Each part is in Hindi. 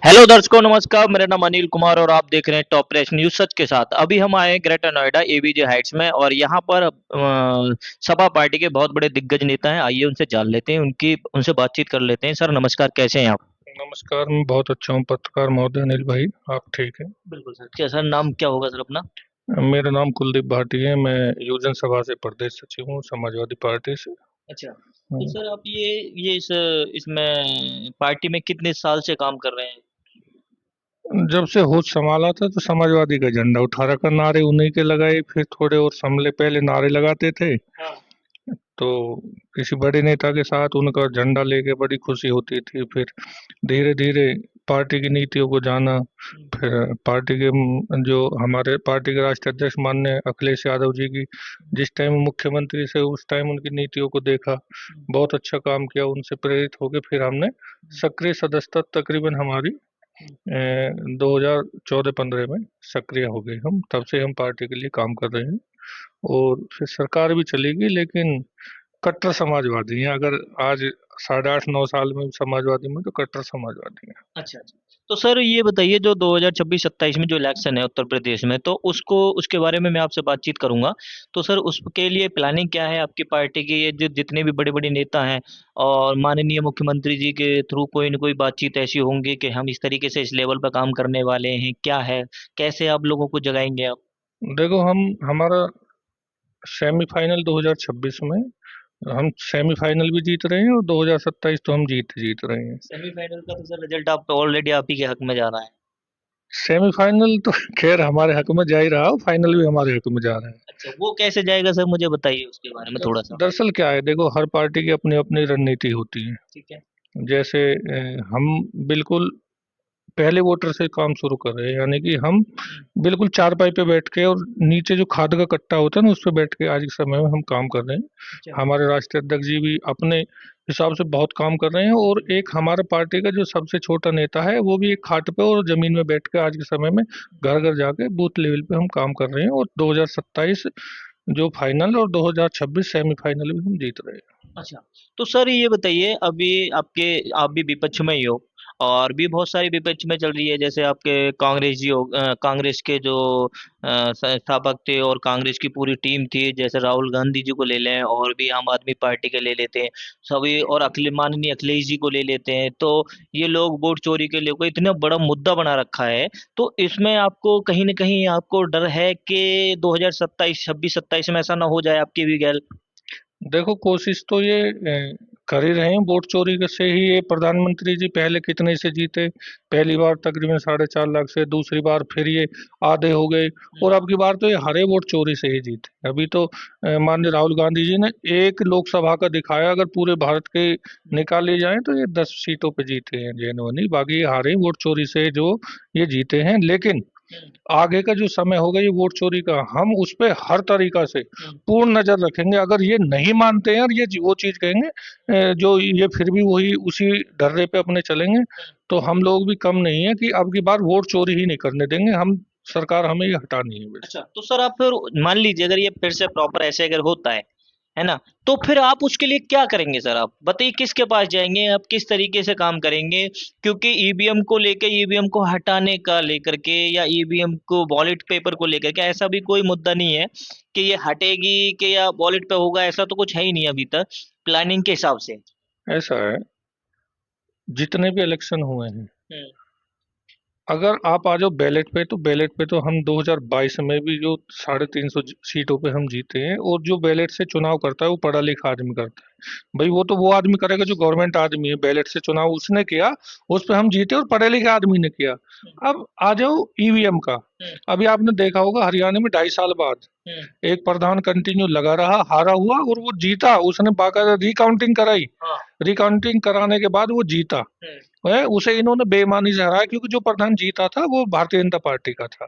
हेलो दर्शकों नमस्कार, मेरा नाम अनिल कुमार और आप देख रहे हैं टॉप प्रेस न्यूज सच के साथ। अभी हम आए हैं ग्रेटर नोएडा एबीजे हाइट्स में और यहाँ पर सपा पार्टी के बहुत बड़े दिग्गज नेता हैं। आइए उनसे जान लेते हैं, उनकी उनसे बातचीत कर लेते हैं। सर नमस्कार, कैसे हैं आप? नमस्कार, मैं बहुत अच्छा हूँ पत्रकार महोदय अनिल भाई। आप ठीक हैं? बिल्कुल सर। क्या सर नाम क्या होगा सर अपना? मेरा नाम कुलदीप भाटी है। मैं युवजन सभा से प्रदेश सचिव हूँ, समाजवादी पार्टी से। अच्छा। तो हम्म, सर आप ये इसमें पार्टी में कितने साल से काम कर रहे हैं? जब से होश संभाला था तो समाजवादी का झंडा उठा रखा, नारे उन्हीं के लगाए। फिर थोड़े और संभले, पहले नारे लगाते थे हाँ। तो किसी बड़े नेता के साथ उनका झंडा लेके बड़ी खुशी होती थी। फिर धीरे धीरे पार्टी की नीतियों को जाना। हम्म, फिर पार्टी के जो हमारे पार्टी के राष्ट्रीय अध्यक्ष माननीय अखिलेश यादव जी की जिस टाइम वो मुख्यमंत्री से, उस टाइम उनकी नीतियों को देखा, हम्म, बहुत अच्छा काम किया। उनसे प्रेरित होकर फिर हमने हम्म, सक्रिय सदस्यता तकरीबन हमारी हम्म। 2014-15 में सक्रिय हो गए। हम तब से हम पार्टी के लिए काम कर रहे हैं और फिर सरकार भी चलेगी, लेकिन कट्टर समाजवादी हैं। अगर आज 8.5-9 साल में समाजवादी में, तो कट्टर समाजवादी हैं। अच्छा, अच्छा। तो सर ये बताइए, जो 2026-27 में जो इलेक्शन है उत्तर प्रदेश में, तो उसको उसके बारे में मैं आपसे बातचीत करूँगा। तो सर उसके लिए प्लानिंग क्या है आपकी पार्टी की? ये जो जितने भी बड़े-बड़े नेता हैं और माननीय मुख्यमंत्री जी के थ्रू कोई न कोई बातचीत ऐसी होंगी कि हम इस तरीके से इस लेवल पर काम करने वाले हैं, क्या है? कैसे आप लोगों को जगाएँगे आप? देखो, हम हमारा सेमीफाइनल 2026 में हम सेमीफाइनल भी जीत रहे हैं और 2027 तो हम जीत जीत रहे हैं। सेमीफाइनल का तो सर रिजल्ट आप ऑलरेडी आप ही के हक में जा रहा है। सेमीफाइनल तो खैर हमारे हक में जा ही रहा, फाइनल भी हमारे हक में जा रहा है। अच्छा, वो कैसे जाएगा सर, मुझे बताइए उसके बारे में थोड़ा-सा? दरअसल क्या है, देखो, हर पार्टी की अपनी अपनी रणनीति होती है। ठीक है। जैसे हम बिल्कुल पहले वोटर से काम शुरू कर रहे हैं, यानी कि हम हुँ, बिल्कुल चारपाई पे बैठ के और नीचे जो खाद का कट्टा होता है ना, उस पे बैठ के आज के समय में हम काम कर रहे हैं। अच्छा। हमारे राष्ट्रीय अध्यक्ष जी भी अपने हिसाब से बहुत काम कर रहे हैं और एक हमारे पार्टी का जो सबसे छोटा नेता है, वो भी एक खाट पे और जमीन में बैठ के आज के समय में घर घर जाके बूथ लेवल पे हम काम कर रहे हैं। और 2027 जो फाइनल और 2026 सेमीफाइनल भी हम जीत रहे हैं। अच्छा, तो सर ये बताइए, अभी आप भी विपक्ष में ही हो और भी बहुत सारी विपक्ष में चल रही है, जैसे आपके कांग्रेस के जो संस्थापक थे और कांग्रेस की पूरी टीम थी, जैसे राहुल गांधी जी को ले लें और भी आम आदमी पार्टी के ले लेते हैं सभी, और माननीय अखिलेश जी को ले लेते हैं। तो ये लोग वोट चोरी के लेकर इतना बड़ा मुद्दा बना रखा है। तो इसमें आपको कहीं ना कहीं आपको डर है कि 2027 26-27 में ऐसा ना हो जाए आपकी भी गैल? देखो, कोशिश तो ये कर ही रहे हैं। वोट चोरी से ही ये प्रधानमंत्री जी पहले कितने से जीते, पहली बार तकरीबन 4.5 लाख से, दूसरी बार फिर ये आधे हो गए और अब की बार तो ये हरे वोट चोरी से ही जीते। अभी तो माननीय राहुल गांधी जी ने एक लोकसभा का दिखाया, अगर पूरे भारत के निकाले जाएं तो ये 10 सीटों पे जीते हैं जेनुअनली। बाकी ये हारे वोट चोरी से जो ये जीते हैं। लेकिन हम्म, आगे का जो समय होगा ये वोट चोरी का, हम उस पे हर तरीका से हम्म। पूर्ण नजर रखेंगे। अगर ये नहीं मानते हैं और ये वो चीज कहेंगे, जो ये फिर भी वही उसी डर्रे पे अपने चलेंगे, तो हम लोग भी कम नहीं है कि अब की बार वोट चोरी ही नहीं करने देंगे हम। सरकार हमें ये हटानी है बस। अच्छा, तो सर आप फिर मान लीजिए अगर ये फिर से प्रॉपर ऐसे अगर होता है ना? तो फिर आप उसके लिए क्या करेंगे सर? आप बताइए किसके पास जाएँगे? आप किस तरीके से काम करेंगे? क्योंकि ईवीएम को लेके, ईवीएम को हटाने का लेकर के या ईवीएम को बैलेट पेपर को लेकर के ऐसा भी कोई मुद्दा नहीं है कि ये हटेगी कि या बैलेट पे होगा, ऐसा तो कुछ है ही नहीं अभी तक प्लानिंग के हिसाब से। ऐसा है, जितने भी इलेक्शन हुए हैं, हुँ, अगर आप आ जाओ बैलेट पे, तो बैलेट पे तो हम 2022 में भी जो 350 सीटों पे हम जीते हैं। और जो बैलेट से चुनाव करता है वो पढ़ा लिखा आदमी करता है भाई। वो तो वो आदमी करेगा जो गवर्नमेंट आदमी है। बैलेट से चुनाव उसने किया, उस पे हम जीते और पढ़े लिखे आदमी ने किया। हुँ, अब आ जाओ ईवीएम का। हुँ, अभी आपने देखा होगा हरियाणा में 2.5 साल बाद हुँ। एक प्रधान कंटिन्यू लगा रहा, हारा हुआ और वो जीता। उसने बाकायदा रिकाउंटिंग कराई, हाँ, रिकाउंटिंग कराने के बाद वो जीता हुँ, है। उसे इन्होंने बेईमानी से हराया, क्योंकि जो प्रधान जीता था वो भारतीय जनता पार्टी का था।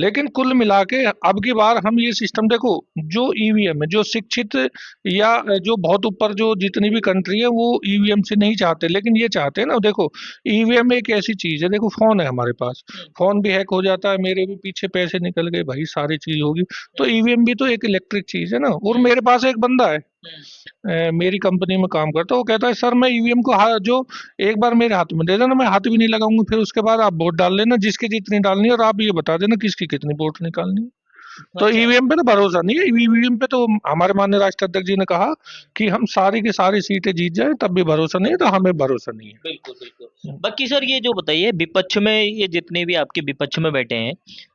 लेकिन कुल मिला के अब की बार हम ये सिस्टम देखो, जो ईवीएम है, जो शिक्षित या जो बहुत ऊपर जो जितनी भी कंट्री है वो ईवीएम से नहीं चाहते, लेकिन ये चाहते हैं ना। देखो, ईवीएम एक ऐसी चीज है, देखो फोन है हमारे पास, फोन भी हैक हो जाता है, मेरे भी पीछे पैसे निकल गए भाई, सारी चीज होगी। तो ईवीएम भी तो एक इलेक्ट्रिक चीज है ना। और मेरे पास एक बंदा है, मेरी कंपनी में काम करता है, वो कहता है सर मैं ईवीएम को जो एक बार मेरे हाथ में दे देना, मैं हाथ भी नहीं लगाऊंगा, फिर उसके बाद आप वोट डाल लेना जिसकी जितनी डालनी है, और आप ये बता देना किसकी कितनी वोट निकालनी है। तो अच्छा। ईवीएम पे तो भरोसा नहीं है। ईवीएम पे तो हमारे माननीय राष्ट्राध्यक्ष जी ने कहा कि हम सारी की सारी सीटें जीत जाए तब भी भरोसा नहीं है, तो हमें भरोसा नहीं बिल्कुल, बिल्कुल। है। बाकी सर ये जो बताइए विपक्ष में ये जितने भी आपके विपक्ष में बैठे हैं,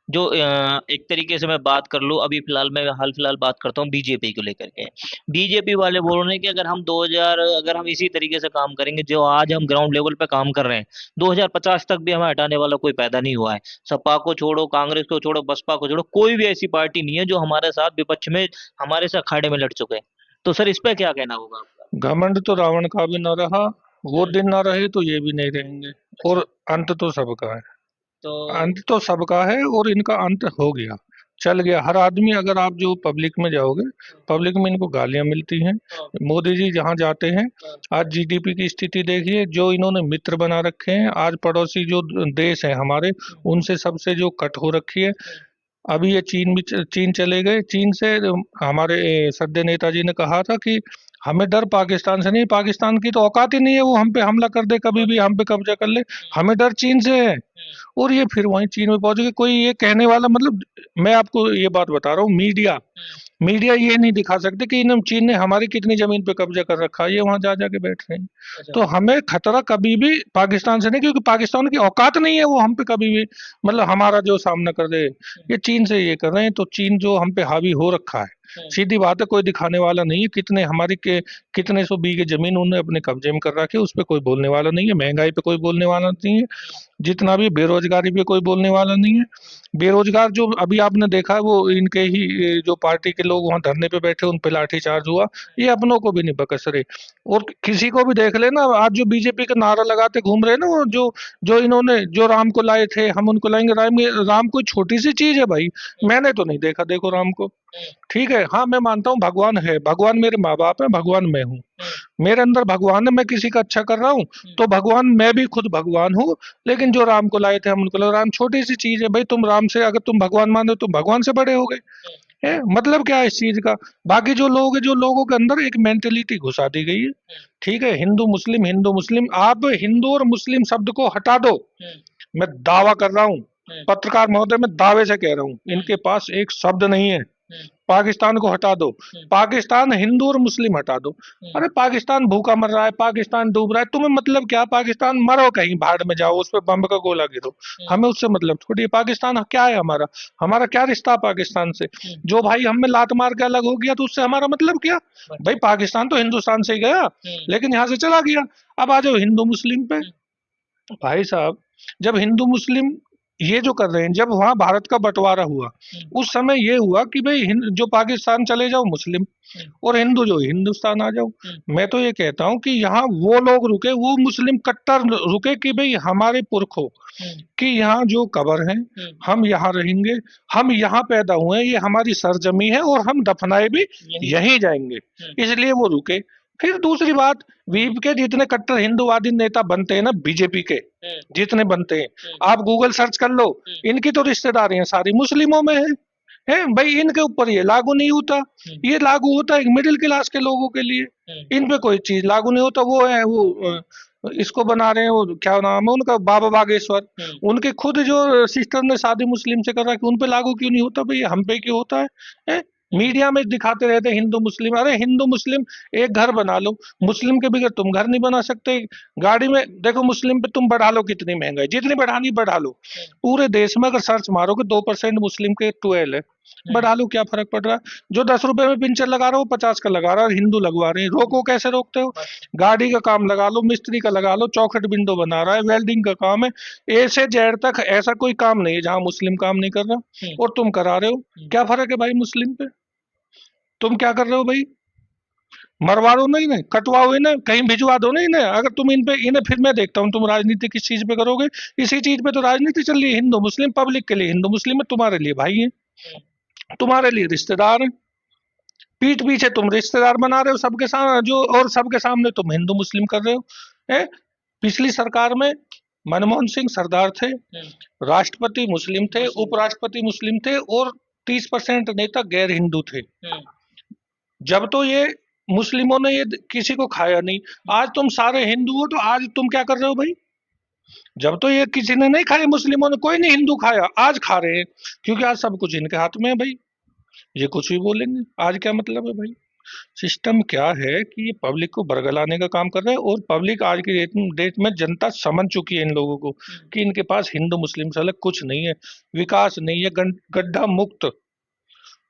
जो एक तरीके से मैं बात कर लूँ अभी फ़िलहाल मैं हाल फ़िलहाल बात करता हूँ बीजेपी को लेकर के। बीजेपी वाले बोल रहे हैं कि अगर हम इसी तरीके से काम करेंगे जो आज हम ग्राउंड लेवल पे काम कर रहे हैं, 2050 तक भी हमें हटाने वाला कोई पैदा नहीं हुआ है। सपा को छोड़ो, कांग्रेस को छोड़ो, बसपा को छोड़ो, कोई भी ऐसी पार्टी नहीं है जो हमारे साथ विपक्ष में हमारे से अखाड़े में लड़ चुके हैं। तो सर इस पे क्या कहना होगा आपका? घमंड तो रावण का भी न रहा, वो हुँ, दिन ना रहे तो ये भी नहीं रहेंगे। अच्छा। और अंत तो सबका है। तो अंत तो सबका है और इनका अंत हो गया, चल गया। हर आदमी, अगर आप जो पब्लिक में जाओगे, पब्लिक में इनको गालियां मिलती हैं। हाँ, मोदी जी जहां जाते हैं, हाँ, आज जीडीपी की स्थिति देखिए, जो इन्होंने मित्र बना रखे हैं, आज पड़ोसी जो देश हैं हमारे, हुँ, उनसे सबसे जो कट हो रखी है। हुँ, अभी ये चीन भी चीन चले गए। चीन से हमारे सद्य नेताजी ने कहा था कि हमें डर पाकिस्तान से नहीं, पाकिस्तान की तो औकात ही नहीं है वो हम पे हमला कर दे, कभी भी हम पे कब्जा कर ले। हुँ, हमें डर चीन से है। हुँ, और ये फिर वहीं चीन में पहुंच गए। कोई ये कहने वाला, मतलब मैं आपको ये बात बता रहा हूँ, मीडिया हुँ, मीडिया ये नहीं दिखा सकते कि इन चीन ने हमारी कितनी जमीन पे कब्जा कर रखा है, ये वहां जा जाके बैठ रहे हैं। अच्छा। तो हमें खतरा कभी भी पाकिस्तान से नहीं, क्योंकि पाकिस्तान की औकात नहीं है वो हम पे कभी भी, मतलब हमारा जो सामना कर दे। हुँ, ये चीन से ये कर रहे हैं, तो चीन जो हम पे हावी हो रखा है, हुँ, सीधी बात है, कोई दिखाने वाला नहीं है। कितने हमारी के कितने सौ बीघे जमीन उन्होंने अपने कब्जे में कर रखी है, उस पे कोई बोलने वाला नहीं है। महंगाई पे कोई बोलने वाला नहीं है। हुँ, जितना भी बेरोजगारी पे कोई बोलने वाला नहीं है। बेरोजगार जो अभी आपने देखा है, वो इनके ही जो पार्टी के लोग वहां धरने पे बैठे, उन पे लाठीचार्ज हुआ। ये अपनों को भी नहीं बकस रहे। और किसी को भी देख लेना, आज जो बीजेपी का नारा लगाते घूम रहे हैं ना, वो जो जो इन्होंने जो राम को लाए थे, हम उनको लाएंगे। राम कोई छोटी सी चीज है भाई। हुँ, मैंने तो नहीं देखा, देखो राम को। हुँ, ठीक है, हाँ मैं मानता हूँ भगवान है, भगवान मेरे माँ बाप है, भगवान मैं हूँ। हुँ, मेरे अंदर भगवान है, मैं किसी का अच्छा कर रहा हूँ, हुँ, तो भगवान, मैं भी खुद भगवान हूँ। लेकिन जो राम को लाए थे हम उनको लाए। राम छोटी सी चीज है भाई। तुम राम से, अगर तुम भगवान मानो, तुम भगवान से बड़े हो गए। हुँ, है मतलब क्या है इस चीज का। बाकी जो लोग हैं, जो लोगों के अंदर एक मेंटेलिटी घुसा दी गई है। हुँ, ठीक है, हिंदू मुस्लिम, हिंदू मुस्लिम, आप हिंदू और मुस्लिम शब्द को हटा दो। हुँ, मैं दावा कर रहा हूँ, हुँ, पत्रकार महोदय, मैं दावे से कह रहा हूँ, हुँ, इनके पास एक शब्द नहीं है। हुँ, पाकिस्तान को हटा दो। हुँ, पाकिस्तान हिंदू और मुस्लिम हटा दो। हुँ, अरे पाकिस्तान भूखा मर रहा है, पाकिस्तान डूब रहा है, तुम्हें मतलब क्या? पाकिस्तान मरो कहीं भाड़ में जाओ, उस पर बम का गोला गिरो। हुँ, हमें उससे मतलब थोड़ी है। पाकिस्तान क्या है हमारा? हमारा क्या रिश्ता पाकिस्तान से? हुँ, जो भाई हमें लात मार के अलग हो गया, तो उससे हमारा मतलब क्या? भाई अच्छा। पाकिस्तान तो हिंदुस्तान से ही गया, हुँ, लेकिन यहाँ से चला गया। अब आ जाओ हिंदू मुस्लिम पे। हुँ, भाई साहब, जब हिंदू मुस्लिम ये जो कर रहे हैं, जब वहां भारत का बंटवारा हुआ, हुँ, उस समय ये हुआ कि भाई जो पाकिस्तान चले जाओ मुस्लिम, हुँ, और हिंदू जो हिंदुस्तान आ जाओ। हुँ, मैं तो ये कहता हूँ कि यहाँ वो लोग रुके, वो मुस्लिम कट्टर रुके, कि भाई हमारे पुरखों हुँ, कि यहाँ जो कब्र है, हुँ, हम यहाँ रहेंगे, हम यहाँ पैदा हुए हैं, ये हमारी सरजमी है, और हम दफनाए भी यही यहीं जाएँगे। जाएंगे। हुँ, इसलिए वो रुके। फिर दूसरी बात, हुँ, वीप के जितने कट्टर हिंदुवादी नेता बनते हैं ना, बीजेपी के हुँ, जितने बनते हैं, हुँ, आप गूगल सर्च कर लो, हुँ, इनकी तो रिश्तेदारियां सारी मुस्लिमों में है भाई। इनके ऊपर ये लागू नहीं होता। हुँ, ये लागू होता है मिडिल क्लास के लोगों के लिए। हुँ, इन पे कोई चीज लागू नहीं होता। वो है वो इसको बना रहे हैं, वो क्या नाम है उनका, बाबा बागेश्वर। हुँ, उनके खुद जो सिस्टर ने शादी मुस्लिम से कर रखी, उन पे लागू क्यों नहीं होता भाई? हम पे क्यों होता है? हुँ, मीडिया में दिखाते रहते हैं हिंदू मुस्लिम। अरे हिंदू मुस्लिम एक घर बना लो, हुँ, मुस्लिम के बगैर तुम घर नहीं बना सकते। गाड़ी में देखो, मुस्लिम पे तुम बढ़ा लो कितनी महंगाई, जितनी बढ़ानी बढ़ा लो। हुँ, पूरे देश में अगर सर्च मारोगे, 2% मुस्लिम के 12 है। हुँ, बढ़ा लो, क्या फर्क पड़ रहा है? जो 10 रुपए में पिंचर लगा रहा हो, 50 का लगा रहा है, और हिंदू लगवा रहे हैं। रोको, कैसे रोकते हो? बस। गाड़ी का काम लगा लो, मिस्त्री का लगा लो, चौखट विंडो बना रहा है, वेल्डिंग का काम है। ए से जेड तक ऐसा कोई काम नहीं है जहां मुस्लिम काम नहीं कर रहा, हुँ, और तुम करा रहे हो। हुँ, क्या फर्क है भाई मुस्लिम पे? तुम क्या कर रहे हो भाई? मरवा दो ना इन्हें, कटवाओ इन्हें, कहीं भिजवा दो ना इन्हें। अगर तुम इन पे इन्हें, फिर मैं देखता हूँ तुम राजनीति किस चीज पे करोगे। इसी चीज पे तो राजनीति चल रही है। हिंदू मुस्लिम पब्लिक के लिए हिंदू मुस्लिम है, तुम्हारे लिए भाई है, हुँ, तुम्हारे लिए रिश्तेदार है। पीठ पीछे तुम रिश्तेदार बना रहे हो सबके सामने, जो और सबके सामने तुम हिंदू मुस्लिम कर रहे हो। है, पिछली सरकार में मनमोहन सिंह सरदार थे, राष्ट्रपति मुस्लिम थे, उपराष्ट्रपति मुस्लिम थे, और 30% नेता गैर हिंदू थे। जब तो ये मुस्लिमों ने ये किसी को खाया नहीं, आज तुम सारे हिंदू हो, तो आज तुम क्या कर रहे हो भाई? जब तो ये किसी ने नहीं खाया, मुस्लिमों ने कोई नहीं हिंदू खाया, आज खा रहे हैं, क्योंकि आज सब कुछ इनके हाथ में है भाई। ये कुछ भी बोलेंगे, आज क्या मतलब है भाई? सिस्टम क्या है कि ये पब्लिक को बरगलाने का काम कर रहा है, और पब्लिक आज की डेट में जनता समझ चुकी है इन लोगों को कि इनके पास हिंदू मुस्लिम से अलग कुछ नहीं है, विकास नहीं है, गड्ढा मुक्त।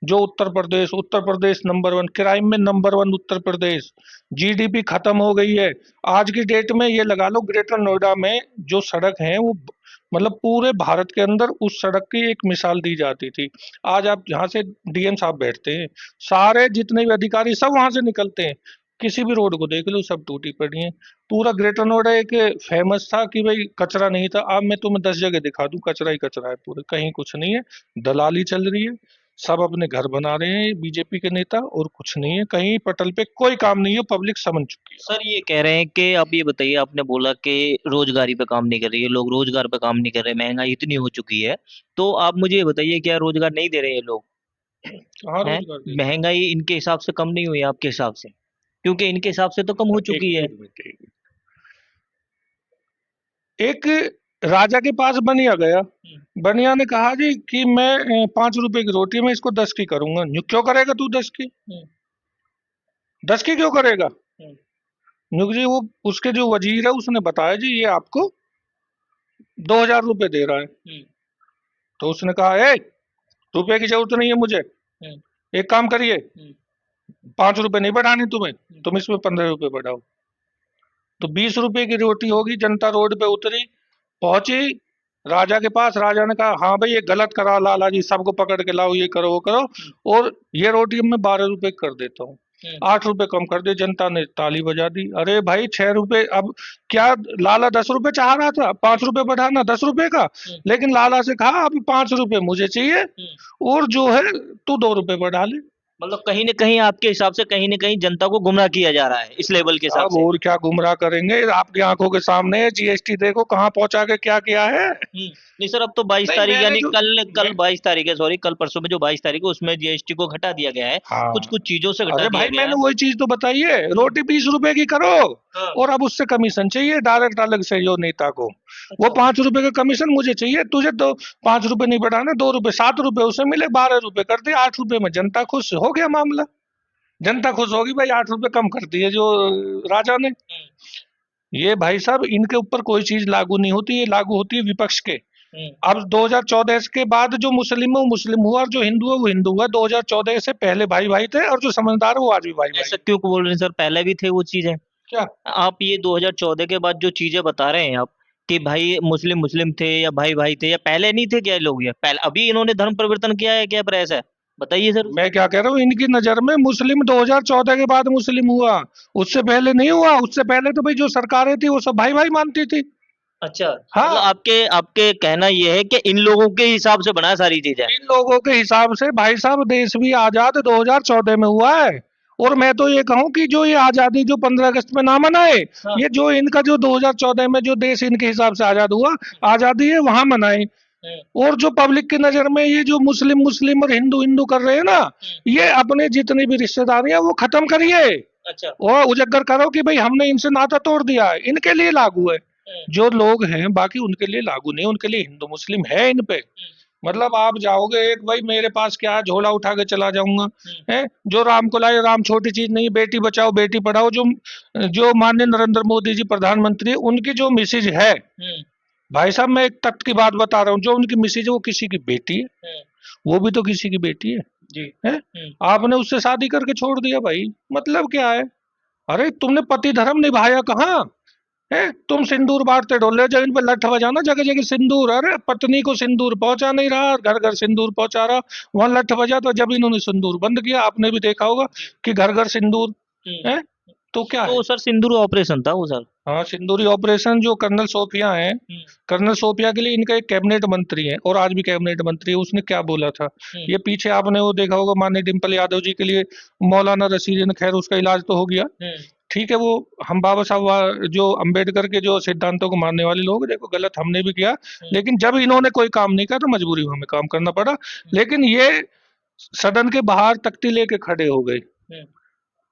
जो उत्तर प्रदेश नंबर 1 क्राइम में, नंबर 1 उत्तर प्रदेश, जीडीपी खत्म हो गई है आज की डेट में। ये लगा लो ग्रेटर नोएडा में जो सड़क है वो मतलब पूरे भारत के अंदर उस सड़क की एक मिसाल दी जाती थी। आज आप जहाँ से डीएम साहब बैठते हैं, सारे जितने भी अधिकारी सब वहां से निकलते हैं, किसी भी रोड को देख लो सब टूटी पड़ी है। पूरा ग्रेटर नोएडा एक फेमस था कि भाई कचरा नहीं था, अब मैं तुम्हें 10 जगह दिखा दूं कचरा ही कचरा है पूरे, कहीं कुछ नहीं है। दलाली चल रही है, सब अपने घर बना रहे हैं बीजेपी के नेता, और कुछ नहीं है, कहीं पटल पे कोई काम नहीं है, पब्लिक समझ चुकी है। सर ये कह रहे हैं कि आप ये बताइए, आपने बोला कि रोजगारी पे काम नहीं कर रही है, लोग रोजगार पे काम नहीं कर रहे, महंगाई इतनी हो चुकी है, तो आप मुझे ये बताइए क्या रोजगार नहीं दे रहे ये लोग कहाँ हैं? रोजगार दे रहे महंगाई इनके हिसाब से कम नहीं हुई आपके हिसाब से? क्योंकि इनके हिसाब से तो कम हो हैं? चुकी है। एक मिनट, एक राजा के पास बनिया गया, बनिया ने कहा जी कि मैं 5 रुपए की रोटी मैं इसको 10 की करूंगा। क्यों करेगा तू 10 की? 10 की क्यों करेगा? नुक जी वो उसके जो वजीर है उसने बताया जी ये आपको 2,000 रुपए दे रहा है। तो उसने कहा ए, रुपए की जरूरत नहीं है मुझे, एक काम करिए, 5 रुपए नहीं बढ़ाने तुम्हें, तुम इसमें 15 रुपए बढ़ाओ। तो 20 रुपए की रोटी होगी, जनता रोड पे उतरी, पहुंची राजा के पास। राजा ने कहा हाँ भाई ये गलत करा लाला जी, सबको पकड़ के लाओ, ये करो वो करो, और ये रोटी मैं 12 रुपए कर देता हूँ। 8 रुपए कम कर दिए, जनता ने ताली बजा दी। अरे भाई 6 रुपए, अब क्या लाला 10 रुपए चाह रहा था, 5 रुपए बढ़ाना 10 रुपए का, लेकिन लाला से कहा अभी 5 रुपए मुझे चाहिए, और जो है तू 2 रुपए बढ़ा ले। मतलब कहीं ना कहीं आपके हिसाब से कहीं ना कहीं जनता को गुमराह किया जा रहा है इस लेवल के हिसाब अब से। और क्या गुमराह करेंगे, आपकी आंखों के सामने जीएसटी देखो कहाँ पहुंचा के क्या किया है। नहीं सर, अब तो 22 तारीख, मैंने यानी जो कल कल मैं, 22 तारीख है, सॉरी, कल परसों में जो 22 तारीख है उसमें जीएसटी को घटा दिया गया है। कुछ हाँ, कुछ चीजों से घटा अरे दिया भाई गया मैंने है। वही चीज तो बताई है, रोटी 20 रुपए की करो, हाँ। और अब उससे कमीशन चाहिए डायरेक्ट अलग से जो नेता को, वो अच्छा। 5 रुपए का कमीशन मुझे चाहिए, तुझे तो 5 रुपए नहीं बढ़ाना, 2 रुपए, 7 रुपए उसे मिले, 12 रुपए कर दिए, 8 रुपए में जनता खुश हो गया मामला। जनता खुश होगी भाई, 8 रुपए कम कर दिए जो राजा ने। ये भाई साहब इनके ऊपर कोई चीज लागू नहीं होती, ये लागू होती है विपक्ष के। अब 2014 के बाद जो मुस्लिम है वो मुस्लिम हुआ, और जो हिंदू है वो हिंदू हुआ। 2014 से पहले भाई भाई थे, और जो समझदार है वो आज भी भाई भाई ऐसा है। क्यों बोल रहे हैं सर, पहले भी थे वो चीजें। क्या? आप ये 2014 के बाद जो चीजें बता रहे हैं आप, कि भाई मुस्लिम मुस्लिम थे या भाई भाई थे, या पहले नहीं थे क्या लोग, ये पहले अभी इन्होंने धर्म परिवर्तन किया है क्या, प्रेस है? बताइए सर मैं उसमें। क्या कह रहा हूँ, इनकी नजर में मुस्लिम 2014 के बाद मुस्लिम हुआ, उससे पहले नहीं हुआ। उससे पहले तो भाई जो सरकारें थी वो सब भाई भाई मानती थी। अच्छा, मतलब हाँ, आपके आपके कहना ये है कि इन लोगों के हिसाब से बना सारी चीजें। इन लोगों के हिसाब से भाई साहब देश भी आजाद 2014 में हुआ है। और मैं तो ये कहूं कि जो ये आजादी जो 15 अगस्त में ना मनाए, हाँ। ये जो इनका जो 2014 में जो देश इनके हिसाब से आजाद हुआ, आजादी है वहां मनाए। और जो पब्लिक की नजर में ये जो मुस्लिम मुस्लिम और हिंदू हिंदू कर रहे हैं ना, ये अपने जितनी भी रिश्तेदारियां वो खत्म करिए, अच्छा। और उजागर करो कि भाई हमने इनसे नाता तोड़ दिया है, इनके लिए लागू है। जो लोग हैं बाकी उनके लिए लागू नहीं, उनके लिए हिंदू मुस्लिम है इन पे। मतलब आप जाओगे एक, भाई मेरे पास क्या है, झोला उठा के चला जाऊंगा, है जो राम को लाए, राम छोटी चीज नहीं, बेटी बचाओ बेटी पढ़ाओ। जो जो माननीय नरेंद्र मोदी जी प्रधानमंत्री है, उनकी जो मिसेज है, भाई साहब मैं एक तथ्य की बात बता रहा हूँ, जो उनकी मिसेज है वो किसी की बेटी है, वो भी तो किसी की बेटी है। जी है, आपने उससे शादी करके छोड़ दिया भाई, मतलब क्या है? अरे तुमने पति धर्म निभाया कहाँ है? तुम सिंदूर बांटते डोले, जब इन पे लठ बजाना जगह जगह सिंदूर, अरे पत्नी को सिंदूर पहुंचा नहीं रहा, घर घर सिंदूर पहुंचा रहा, वहां लठ बजा। तो जब इन्होंने सिंदूर बंद किया, आपने भी देखा होगा कि घर घर सिंदूर है। तो क्या है? तो सर सिंदूर ऑपरेशन था वो सर। हाँ, सिंदूरी ऑपरेशन जो कर्नल सोफिया है, हम्म। कर्नल सोफिया के लिए इनका एक कैबिनेट मंत्री है और आज भी कैबिनेट मंत्री है, उसने क्या बोला था? हम्म। ये पीछे आपने वो देखा होगा, माननीय डिम्पल यादव जी के लिए मौलाना रशीद ने, खैर उसका इलाज तो हो गया, हम्म। ठीक है। वो हम बाबा साहब जो अंबेडकर के जो सिद्धांतों को मानने वाले लोग, देखो गलत हमने भी किया, हम्म। लेकिन जब इन्होंने कोई काम नहीं किया तो मजबूरी में हमें काम करना पड़ा। हम्म। लेकिन ये सदन के बाहर तख्ती लेके खड़े हो गए हम्म।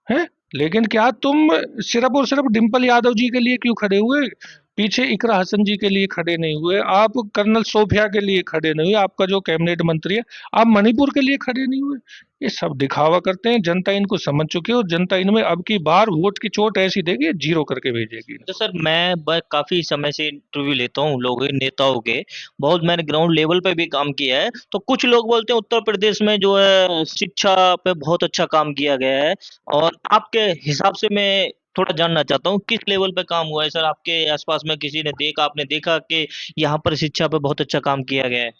हैं। लेकिन क्या तुम सिर्फ और सिर्फ डिम्पल यादव जी के लिए क्यों खड़े हुए? पीछे इकरा हसन जी के लिए खड़े नहीं हुए, आप कर्नल सोफिया के लिए खड़े नहीं हुए, आपका जो कैबिनेट मंत्री है, आप मणिपुर के लिए खड़े नहीं हुए। ये सब दिखावा करते हैं, जनता इनको समझ चुकी है और जनता इनमें अब की बार वोट की चोट ऐसी देगी, जीरो करके भेजेगी तो इनको। सर मैं काफी समय से इंटरव्यू लेता हूँ लोगों नेताओं के। बहुत मैंने ग्राउंड लेवल पे भी काम किया है, तो कुछ लोग बोलते हैं उत्तर प्रदेश में जो है शिक्षा पे बहुत अच्छा काम किया गया है। और आपके हिसाब से मैं थोड़ा जानना चाहता हूँ किस लेवल पे काम हुआ है सर, आपके आसपास में किसी ने देखा, आपने देखा कि यहाँ पर शिक्षा पे बहुत अच्छा काम किया गया है।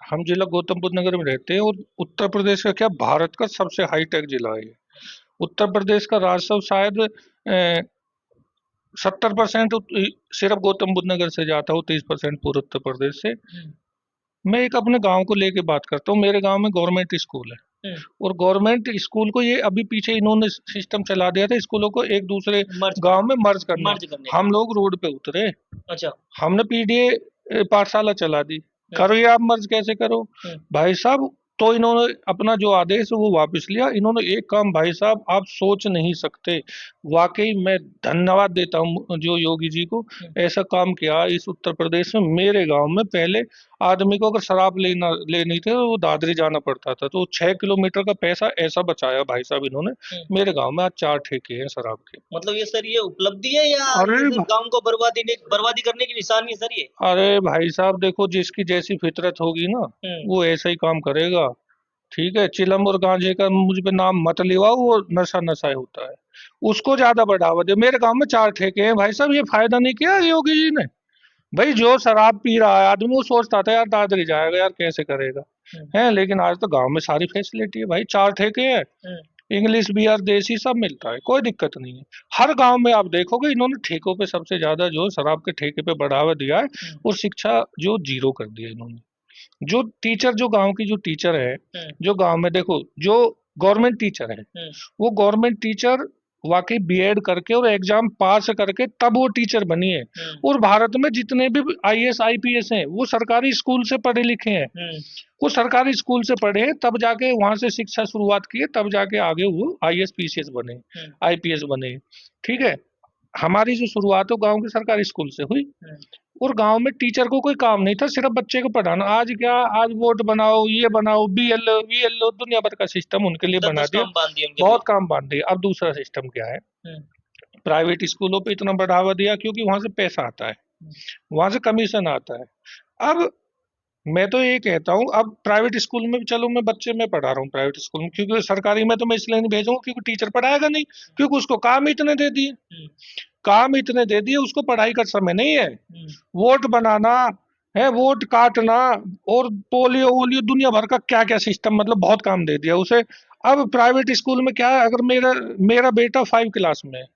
हम जिला गौतम बुद्ध नगर में रहते हैं और उत्तर प्रदेश का क्या, भारत का सबसे हाईटेक जिला है ये। उत्तर प्रदेश का राजस्व शायद 70% सिर्फ गौतम बुद्ध नगर से जाता हो, 30% पूरे उत्तर प्रदेश से। हम्म। मैं एक अपने गांव को लेके बात करता हूँ, मेरे गांव में गवर्नमेंट स्कूल है हम्म। और गवर्नमेंट स्कूल को ये अभी पीछे इन्होंने सिस्टम चला दिया था, स्कूलों को एक दूसरे मर्ज गांव करने में मर्ज करना। मर्ज करने का। हम लोग रोड पे उतरे, अच्छा। हमने पीडीए पाठशाला चला दी, हम्म। करो ये आप मर्ज कैसे करो हम्म। भाई साहब। तो इन्होंने अपना जो आदेश है वो वापस लिया। इन्होंने एक काम भाई साहब आप सोच नहीं सकते, वाकई मैं धन्यवाद देता हूँ जो योगी जी को, हम्म। ऐसा काम किया इस उत्तर प्रदेश में। मेरे गांव में पहले आदमी को अगर शराब लेनी थी तो वो दादरी जाना पड़ता था, तो 6 किलोमीटर का पैसा ऐसा बचाया भाई साहब इन्होंने। हम्म। मेरे गांव में आज 4 ठेके हैं शराब के। मतलब ये सर ये उपलब्धि है या अरे ये सर गांव को बर्बादी करने की निशानी है सर ये। अरे भाई साहब देखो, जिसकी जैसी फितरत होगी ना हम्म। वो ऐसा ही काम करेगा। ठीक है, चिलम और गांजे का मुझ पे नाम मत लिवाओ, वो नशा नशा ही होता है, उसको ज्यादा बढ़ावा दे। मेरे गांव में 4 ठेके हैं भाई साहब, ये फायदा नहीं किया योगी जी ने। भाई जो शराब पी रहा है आदमी वो सोचता था यार दादरी जाएगा यार कैसे करेगा, हम्म। है, लेकिन आज तो गांव में सारी फैसिलिटी है भाई, 4 ठेके हैं, हम्म। इंग्लिश बियर देसी सब मिलता है, कोई दिक्कत नहीं है। हर गांव में आप देखोगे इन्होंने ठेकों पे सबसे ज्यादा जो शराब के ठेके पे बढ़ावा दिया है, हम्म। और शिक्षा जो जीरो कर दिया इन्होंने। जो टीचर, जो गांव की जो टीचर है, हम्म। जो गांव में देखो जो गवर्नमेंट टीचर है, हम्म। वो गवर्नमेंट टीचर वाकई बीएड करके और एग्जाम पास करके तब वो टीचर बनी है। हम्म। और भारत में जितने भी आईएएस आईपीएस हैं वो सरकारी स्कूल से पढ़े लिखे हैं, हम्म। वो सरकारी स्कूल से पढ़े हैं, तब जाके वहां से शिक्षा शुरुआत की है, तब जाके आगे वो आईएएस पीसीएस बने, हम्म। आईपीएस बने। ठीक है, हमारी जो शुरुआत हो गांव के सरकारी स्कूल से हुई, हम्म। और गांव में टीचर को कोई काम नहीं था, सिर्फ बच्चे को पढ़ाना। आज क्या, आज वोट बनाओ, ये बनाओ, बीएलओ वीएलओ दुनिया भर का सिस्टम उनके लिए दस बना दस दिया, काम बांध दिए उनके बहुत लिए। काम बांध दिया। अब दूसरा सिस्टम क्या है, हम्म। प्राइवेट स्कूलों पे इतना बढ़ावा दिया क्योंकि वहां से पैसा आता है, हम्म। वहां से कमीशन आता है। अब मैं तो ये कहता हूँ, अब प्राइवेट स्कूल में भी चलो, मैं बच्चे में पढ़ा रहा हूँ प्राइवेट स्कूल में, क्योंकि सरकारी में तो मैं इसलिए नहीं भेजूंगा क्योंकि टीचर पढ़ाएगा नहीं, क्योंकि उसको काम इतने दे दिए, हम्म। काम इतने दे दिए, उसको पढ़ाई का समय नहीं है। हम्म। वोट बनाना है, वोट काटना, और पोलियो वोलियो दुनिया भर का क्या क्या सिस्टम, मतलब बहुत काम दे दिया उसे। अब प्राइवेट स्कूल में क्या है, अगर मेरा मेरा बेटा 5 क्लास में है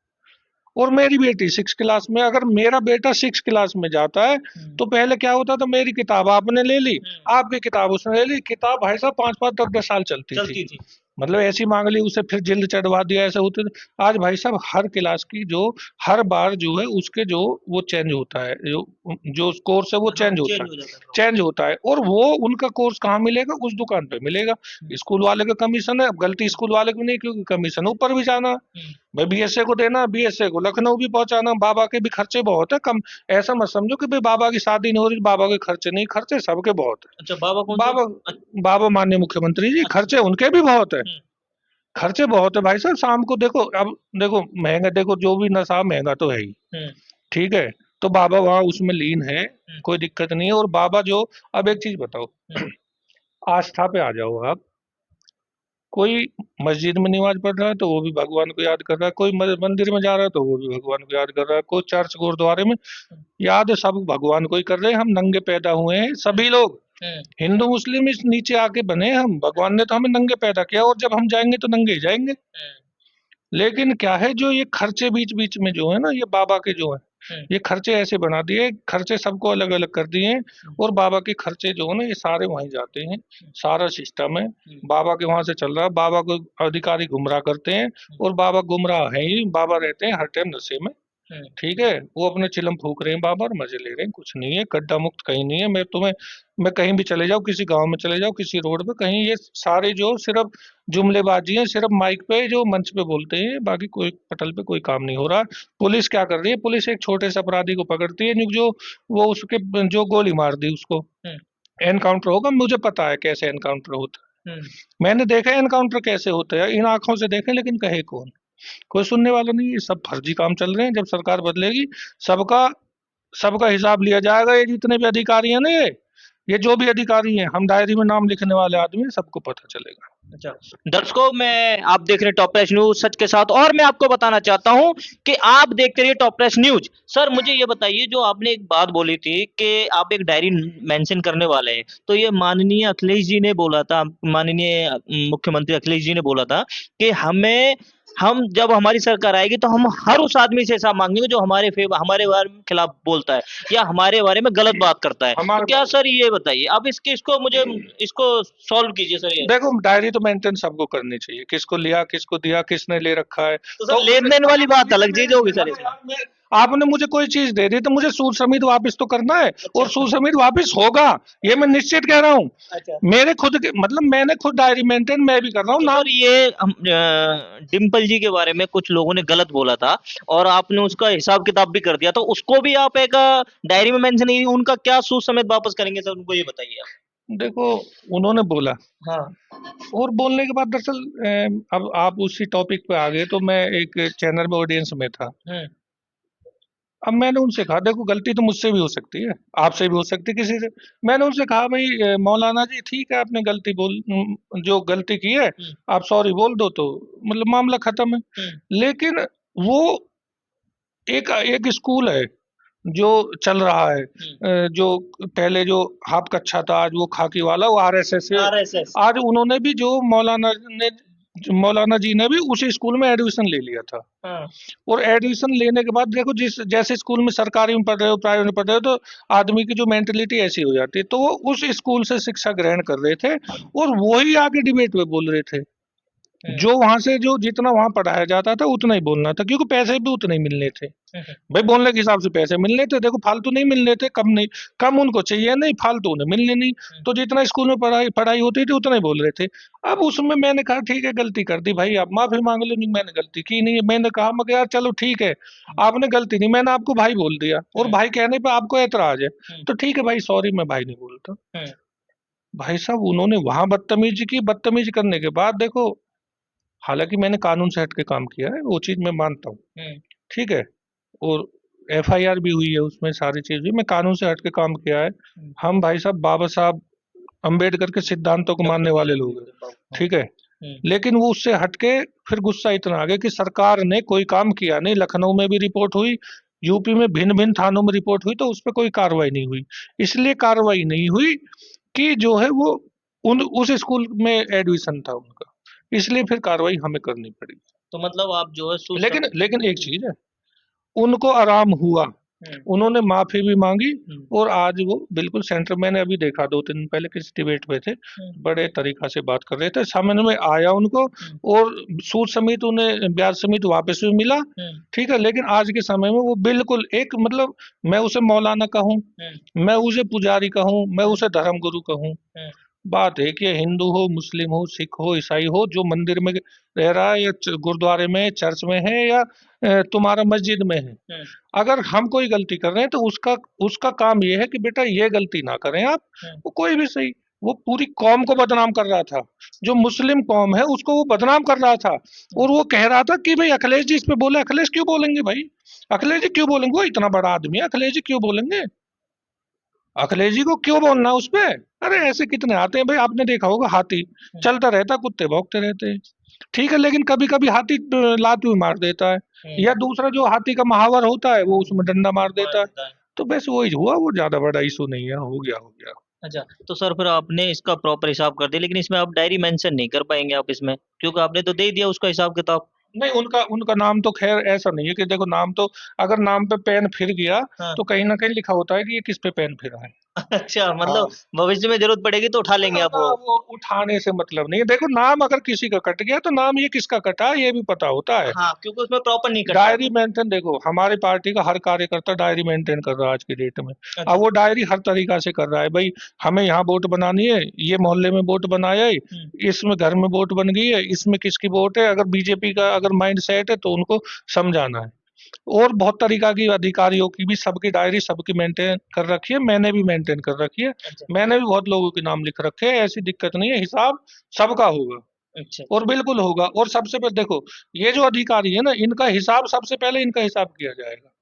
और मेरी बेटी 6 क्लास में, अगर मेरा बेटा 6 क्लास में जाता है हम्म। तो पहले क्या होता था, मेरी किताब आपने ले ली, हम्म। आपकी किताब उसने ले ली, किताब भाई साहब 5 5 10 10 साल चलती थी। चलती थी। मतलब ऐसी मांग ली उसे, फिर जिल्द चढ़वा दिया, ऐसे होते थे। आज भाई साहब हर क्लास की जो, हर बार जो है उसके जो वो चेंज होता है, जो जो कोर्स है वो हाँ चेंज होता चेंज है, हो जाता है program। चेंज होता है। और वो उनका कोर्स कहाँ मिलेगा, उस दुकान पे मिलेगा। हम्म। स्कूल वाले का कमीशन है, अब गलती स्कूल वाले की नहीं, क्योंकि कमीशन ऊपर भी जाना, हम्म। भाई बीएसए को देना, बीएसए को लखनऊ भी पहुंचाना, बाबा के भी खर्चे बहुत है कम। ऐसा मत समझो कि भाई बाबा की शादी नहीं हो रही, बाबा के खर्चे नहीं, खर्चे सबके बहुत है। अच्छा बाबा कौन से? बाबा, बाबा माननीय मुख्यमंत्री जी, अच्छा। खर्चे उनके भी बहुत है, हम्म। खर्चे बहुत है भाई साहब। शाम को देखो, अब देखो महंगा, देखो जो भी नशा महंगा तो है ही, हम्म। ठीक है, तो बाबा वहाँ उसमें लीन है, हम्म। कोई दिक्कत नहीं है। और बाबा जो, अब एक चीज बताओ, हम्म। आस्था पे आ जाओ आप, कोई मस्जिद में नमाज पढ़ रहा है तो वो भी भगवान को याद कर रहा है, कोई मंदिर में जा रहा है तो वो भी भगवान को याद कर रहा है, कोई चर्च गुरुद्वारे में, याद है सब भगवान को ही कर रहे हैं। हम नंगे पैदा हुए हैं हम्म। सभी लोग, हम्म। हिंदू मुस्लिम इस नीचे आके बने हैं हम, भगवान ने तो हमें नंगे पैदा किया और जब हम जाएंगे तो नंगे ही जाएंगे। हम्म। लेकिन क्या है, जो ये खर्चे बीच बीच में जो है ना, ये बाबा के जो है, हम्म, ये खर्चे ऐसे बना दिए, खर्चे सबको अलग अलग कर दिए हैं। हम्म, और बाबा के खर्चे जो है ना, ये सारे वहीं जाते हैं। हम्म, सारा सिस्टम है हम्म, बाबा के, वहां से चल रहा है। बाबा को अधिकारी गुमराह करते हैं। हम्म, और बाबा गुमराह है ही, बाबा रहते हैं हर टाइम नशे में। हम्म, ठीक है, वो अपने चिलम फूक रहे हैं बाबा, और मजे ले रहे हैं। कुछ नहीं है, गड्ढा मुक्त कहीं नहीं है। मैं कहीं भी चले जाओ, किसी गांव में चले जाओ, किसी रोड पे कहीं, ये सारे जो सिर्फ जुमलेबाजी है, सिर्फ माइक पे जो मंच पे बोलते हैं, बाकी कोई पटल पे कोई काम नहीं हो रहा। पुलिस क्या कर रही है? पुलिस एक छोटे से अपराधी को पकड़ती है, जो वो उसके जो गोली मार दी उसको, हम्म, एनकाउंटर होगा, मुझे पता है कैसे एनकाउंटर होता हम्म। है। मैंने देखा है एनकाउंटर कैसे होता है, इन आंखों से देखे, लेकिन कहे कौन? कोई सुनने वाला नहीं। ये सब फर्जी काम चल रहे हैं। जब सरकार बदलेगी, सबका सबका हिसाब लिया जाएगा। ये जितने भी अधिकारी हैं ना, ये जो भी अधिकारी हैं, हम डायरी में नाम लिखने वाले आदमी हैं, सबको पता चलेगा। अच्छा, दर्शकों, मैं आप देख रहे हैं टॉप प्रेस न्यूज सच के साथ, और मैं आपको बताना चाहता हूं कि आप देखते रहिए टॉप प्रेस न्यूज। सर, मुझे ये बताइए, जो आपने एक बात बोली थी कि आप एक डायरी मेंशन करने वाले हैं, तो ये माननीय अखिलेश जी ने बोला था, माननीय मुख्यमंत्री अखिलेश जी ने बोला था कि हम जब हमारी सरकार आएगी तो हम हर उस आदमी से हिसाब मांगेंगे जो हमारे बारे में खिलाफ बोलता है या हमारे बारे में गलत बात करता है। तो हमारे क्या बारे सर, ये बताइए आप इसको मुझे इसको सॉल्व कीजिए सर में ये। देखो, डायरी तो मेंटेन सबको करनी चाहिए, किसको लिया, किसको दिया, किसने ले रखा है। तो तो सर, उसे लेन-देन वाली बात ये तो अलग चीज़ मेरे होगी सर अरे इसमें। यार, आपने मुझे कोई चीज दे दी तो मुझे सूद समेत वापस तो करना है। अच्छा, और सूद समेत वापस होगा, ये मैं निश्चित कह रहा हूँ। अच्छा। मेरे खुद के मतलब, मैंने खुद डायरी मेंटेन मैं भी कर रहा हूँ तो सर, नाम। ये डिम्पल जी के बारे में कुछ लोगों ने गलत बोला था और आपने उसका हिसाब-किताब भी कर दिया, तो उसको भी आप एक डायरी में मेंशन नहीं, उनका क्या सूद समेत वापस करेंगे सर, उनको ये बताइए आप? देखो, उन्होंने बोला, हाँ। और बोलने के बाद दरअसल अब आप उसी टॉपिक पे आ गए, तो मैं एक चैनल में ऑडियंस में था। हुँ, अब मैंने उनसे कहा, देखो गलती तो मुझसे भी हो सकती है, आपसे भी हो सकती है, किसी से। मैंने उनसे कहा, भाई मौलाना जी, ठीक है, आपने गलती जो गलती की है, हुँ, आप सॉरी बोल दो तो मतलब मामला खत्म है। हुँ, लेकिन वो एक एक स्कूल है जो चल रहा है, हुँ। जो पहले जो हाफ कच्चा था, आज वो खाकी वाला, वो आरएसएस से। आरएसएस। आज उन्होंने भी, जो मौलाना जी ने भी उसी स्कूल में एडमिशन ले लिया था। हाँ, और एडमिशन लेने के बाद देखो, जिस जैसे स्कूल में सरकारी में पढ़ रहे हो, प्राइवेट में पढ़ रहे हो, तो आदमी की जो मेंटेलिटी ऐसी हो जाती है। तो वो उस स्कूल से शिक्षा ग्रहण कर रहे थे, और वही आगे डिबेट में बोल रहे थे। हुँ, जो वहां से, जो जितना वहां पढ़ाया जाता था उतना ही बोलना था, क्योंकि पैसे भी उतने ही मिलने थे। हुँ, हुँ, भाई बोलने के हिसाब से पैसे मिलने थे, देखो फालतू नहीं मिलने थे, कम नहीं। कम उनको चाहिए नहीं, फालतू उन्हें मिलने नहीं। हुँ, तो जितना स्कूल में पढ़ाई पढ़ाई होती थी उतना ही बोल रहे थे। अब उसमें मैंने कहा, ठीक है गलती कर दी भाई, आप माफी मांग लो। नहीं, मैंने गलती की नहीं है। मैंने कहा, मगर यार चलो ठीक है, आपने गलती नहीं, मैंने आपको भाई बोल दिया, और हुँ, भाई कहने पे आपको ऐतराज है, हुँ, तो ठीक है भाई, सॉरी, मैं भाई नहीं बोलता। हुँ, भाई साहब, उन्होंने वहां बदतमीजी की। बदतमीजी करने के बाद देखो, हालांकि मैंने कानून से हट के काम किया है, वो चीज मैं मानता हूँ। हुँ, ठीक है, और एफआईआर भी हुई है, उसमें सारी चीज हुई, मैं कानून से हट के काम किया है। हुँ। हम भाई साहब बाबा साहब अम्बेडकर के सिद्धांतों को डॉक्टर मानने बी वाले आर लोग हैं। अम्बेडकर साहब। हाँ। ठीक है, हुँ, लेकिन वो उससे हट के फिर गुस्सा इतना आ गया कि सरकार ने कोई काम किया नहीं। लखनऊ में भी रिपोर्ट हुई, यूपी में भिन्न भिन्न थानों में रिपोर्ट हुई, तो उस पर कोई कार्रवाई नहीं हुई। इसलिए कार्रवाई नहीं हुई कि जो है वो उन उस स्कूल में एडमिशन था उनका, इसलिए फिर कार्रवाई हमें करनी पड़ी। तो मतलब आप जो है लेकिन सुसमाचार। लेकिन एक हुँ, चीज है, उनको आराम हुआ, हुँ, उन्होंने माफी भी मांगी। हुँ, और आज वो बिल्कुल सेंटर, मैंने अभी देखा 2 दिन पहले किसी डिबेट में थे, हुँ, बड़े तरीका से बात कर रहे थे, समझ में आया उनको। हुँ, और सूद समेत उन्हें, ब्याज समेत वापस भी मिला। हुँ, ठीक है, लेकिन आज के समय में वो बिल्कुल एक मतलब, मैं उसे मौलाना कहूँ, हुँ, मैं उसे पुजारी कहूँ, मैं हुँ, उसे धर्म गुरु कहूँ, हुँ, बात है कि हिंदू हो, मुस्लिम हो, सिख हो, ईसाई हो, जो मंदिर में रह रहा है, या गुरुद्वारे में, चर्च में है, या तुम्हारा मस्जिद में है, हुँ, अगर हम कोई गलती कर रहे हैं तो उसका उसका काम ये है कि बेटा ये गलती ना करें आप। हुँ, वो कोई भी सही, वो पूरी कौम को बदनाम कर रहा था। जो मुस्लिम कौम है उसको वो बदनाम कर रहा था। हुँ, और वो कह रहा था कि भाई अखिलेश जी इस पे बोले। अखिलेश क्यों बोलेंगे भाई? अखिलेश जी क्यों बोलेंगे? वो इतना बड़ा आदमी है, अखिलेश जी क्यों बोलेंगे? अखिलेश जी को क्यों बोलना उस पे? अरे ऐसे कितने आते हैं भाई, आपने देखा होगा, हाथी हुँ, चलता रहता, कुत्ते भौंकते रहते हैं। ठीक है, लेकिन कभी कभी हाथी लात भी मार देता है। हुँ, या दूसरा जो हाथी का महावर होता है, वो उसमें डंडा मार मार देता है। देता है। तो बस वही हुआ, वो ज्यादा बड़ा इशू नहीं है, हो गया हो गया। अच्छा, तो सर फिर आपने इसका प्रॉपर हिसाब कर दिया, लेकिन इसमें आप डायरी मेंशन नहीं कर पाएँगे आप इसमें, क्योंकि आपने तो दे ही दिया उसका हिसाब-किताब। नहीं, उनका उनका नाम तो खैर ऐसा नहीं है कि देखो, नाम तो अगर नाम पे पेन फिर गया हाँ। तो कहीं ना कहीं लिखा होता है कि ये किस पे पेन फिरा है। अच्छा, हाँ। मतलब भविष्य में जरूरत पड़ेगी तो उठा ना लेंगे आप ना, वो। वो उठाने से मतलब नहीं है। देखो, नाम अगर किसी का कट गया तो नाम ये किसका कटा है ये भी पता होता है। हाँ, क्योंकि उसमें प्रॉपर नहीं कटता डायरी था। मेंटेन, देखो हमारी पार्टी का हर कार्यकर्ता डायरी मेंटेन कर रहा है आज की डेट में। अब अच्छा। वो डायरी हर तरीका से कर रहा है भाई, हमें यहाँ वोट बनानी है, ये मोहल्ले में वोट बनाया है, हम्म। इसमें घर में वोट बन गई है, इसमें किसकी वोट है, अगर बीजेपी का अगर माइंड सेट है तो उनको समझाना है। और बहुत तरीका की अधिकारियों की भी सबकी डायरी सबकी मेंटेन कर रखी है, मैंने भी मेंटेन कर रखी है। अच्छा। मैंने भी बहुत लोगों के नाम लिख रखे हैं, ऐसी दिक्कत नहीं है, हिसाब सबका होगा। अच्छा। और बिल्कुल होगा। और सबसे पहले देखो, ये जो अधिकारी है ना, इनका हिसाब सबसे पहले इनका हिसाब किया जाएगा।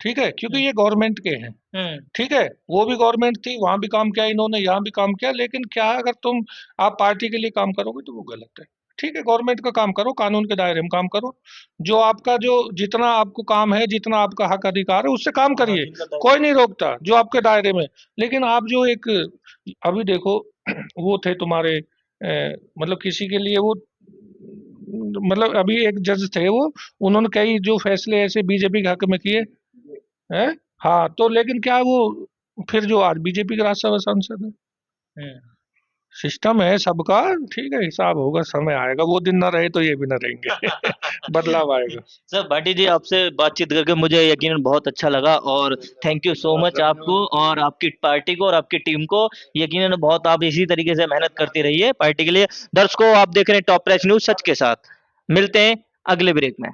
ठीक है, क्योंकि हम्म। ये गवर्नमेंट के हैं। हम्म। ठीक है, वो भी गवर्नमेंट थी, वहां भी काम किया इन्होंने, यहाँ भी काम किया, लेकिन क्या है, अगर तुम आप पार्टी के लिए काम करोगे तो वो गलत है। ठीक है, गवर्नमेंट का काम करो, कानून के दायरे में काम करो, जो आपका जो जितना आपको काम है, जितना आपका हक अधिकार है, उससे काम हाँ, करिए। जिनका दायित्व। कोई नहीं रोकता, जो आपके दायरे में। लेकिन आप जो एक अभी देखो, वो थे तुम्हारे मतलब किसी के लिए वो, मतलब अभी एक जज थे वो, उन्होंने कई जो फैसले ऐसे बीजेपी के हक में किए हैं। हाँ, तो लेकिन क्या वो फिर जो आज बीजेपी के राज्यसभा सांसद है। हम्म। सिस्टम है सबका। ठीक है, हिसाब होगा, समय आएगा, वो दिन ना रहे तो ये भी ना रहेंगे। बदलाव आएगा। सर भाटी जी, आपसे बातचीत करके मुझे यकीनन बहुत अच्छा लगा, और थैंक यू सो मच आपको और आपकी पार्टी को और आपकी टीम को। यकीनन बहुत आप इसी तरीके से मेहनत करती रहिए पार्टी के लिए। दर्शकों, आप देख रहे हैं टॉप प्रेस न्यूज सच के साथ। मिलते हैं अगले ब्रेक में।